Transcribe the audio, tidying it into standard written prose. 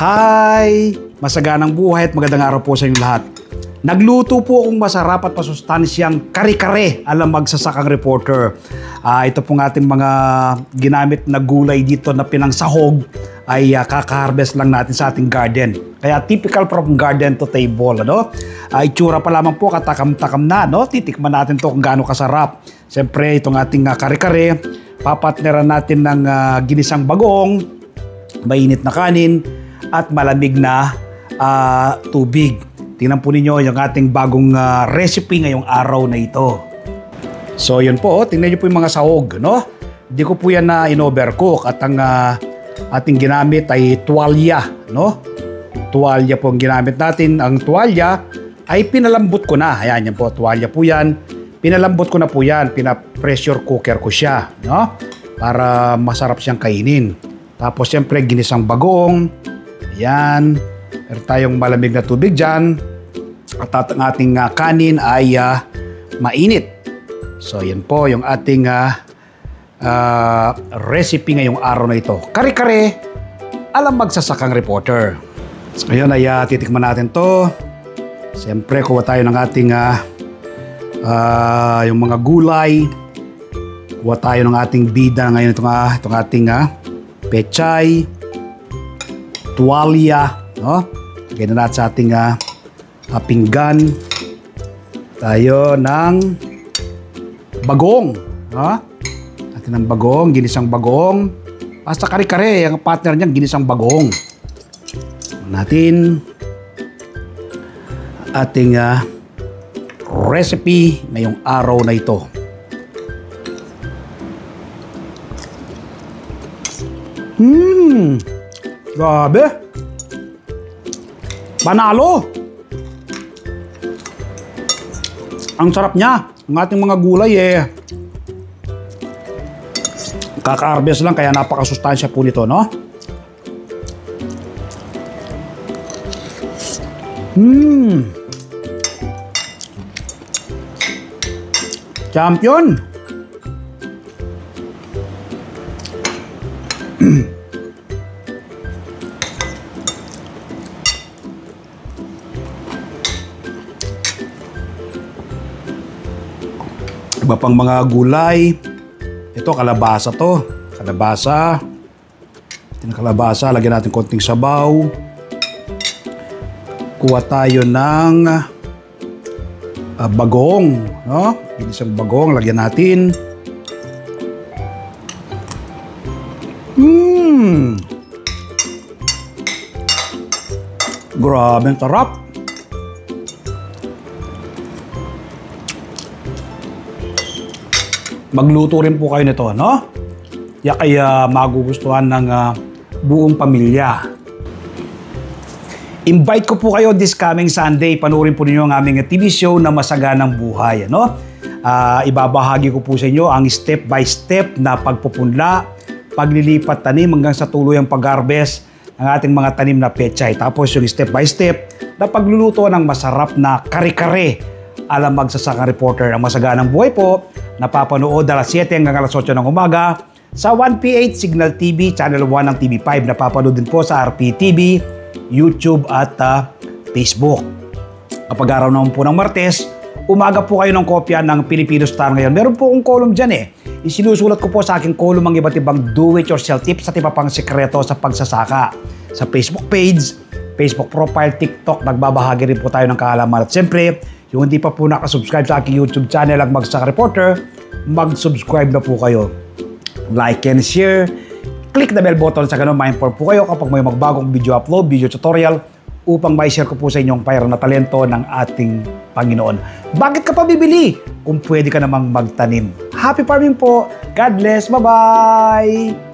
Hi! Masaganang buhay at magandang araw po sa inyong lahat. Nagluto po akong masarap at masustansyang kare-kare alam magsasakang reporter. Ito pong ating mga ginamit na gulay dito na pinangsahog ay kaka-harvest lang natin sa ating garden. Kaya typical from garden to table. Itsura pa lamang po, katakam-takam na. Titikman natin to kung gaano kasarap. Siyempre, itong ating kare-kare, papatneran natin ng ginisang bagong, mainit na kanin, at malamig na tubig. Tingnan po ninyo yung ating bagong recipe ngayong araw na ito. So yun po, tingnan nyo po yung mga sahog. Hindi ko po yan na in-overcook at ang ating ginamit ay tuwalya. Tuwalya po ang ginamit natin. Ang tuwalya ay pinalambot ko na. Ayan, yan po, tuwalya po yan. Pinalambot ko na po yan. Pina-pressure cooker ko siya. Para masarap siyang kainin. Tapos siyempre ginisang bagoong. Ayan. Meron tayong malamig na tubig dyan. At ang ating kanin ay mainit. So yan po yung ating recipe ngayong araw na ito. Kare-kare alam magsasakang reporter. So ngayon ay titikman natin to. Siyempre kuha tayo ng ating yung mga gulay. Kuha tayo ng ating bida ngayon itong ating pechay, tuwalya. Lagyan na natin sa ating pinggan. Tayo ng bagong. Atin ng bagong, ginisang bagong. Basta kare-kare, ang partner niyan, ginisang bagong. Natin ating recipe ngayong araw na ito. Grabe! Panalo! Ang sarap niya. Ang ating mga gulay kaka-harvest lang kaya napakasustansya po nito, Champion! Iba pang mga gulay. Ito, kalabasa to. Kalabasa. Kalabasa. Lagyan natin konting sabaw. Kuha tayo ng bagong. Isang bagong. Lagyan natin. Grabe, ang sarap. Magluto rin po kayo nito, Kaya magugustuhan ng buong pamilya. Invite ko po kayo this coming Sunday. Panoorin po ninyo ang aming TV show na Masaganang Buhay, Ibabahagi ko po sa inyo ang step by step na pagpupunla, paglilipat tanim hanggang sa tuluyang pag-harvest ng ating mga tanim na pechay. Tapos yung step by step na pagluluto ng masarap na kare-kare alam magsasakang reporter. Ang Masaganang Buhay po, napapanood alas 7 hanggang alas 8 ng umaga sa 1PH Signal TV, Channel 1 ng TV5. Napapanood din po sa RPTV, YouTube at Facebook. Kapag araw naman po ng Martes, umaga po kayo ng kopya ng Filipino Star ngayon. Meron po akong column dyan Isinusulat ko po sa aking column ang iba't ibang do-it-yourself tips at iba pang sekreto sa pagsasaka. Sa Facebook page, Facebook profile, TikTok, nagbabahagi rin po tayo ng kaalaman. At siyempre, yung hindi pa po nakasubscribe sa aking YouTube channel ang Magsasaka Reporter, mag-subscribe na po kayo. Like and share. Click the bell button sa ganun ma-inform po kayo kapag may magbagong video upload, video tutorial upang ma-share ko po sa inyong viral na talento ng ating Panginoon. Bakit ka pa bibili? Kung pwede ka namang magtanim. Happy farming po. God bless. Bye-bye!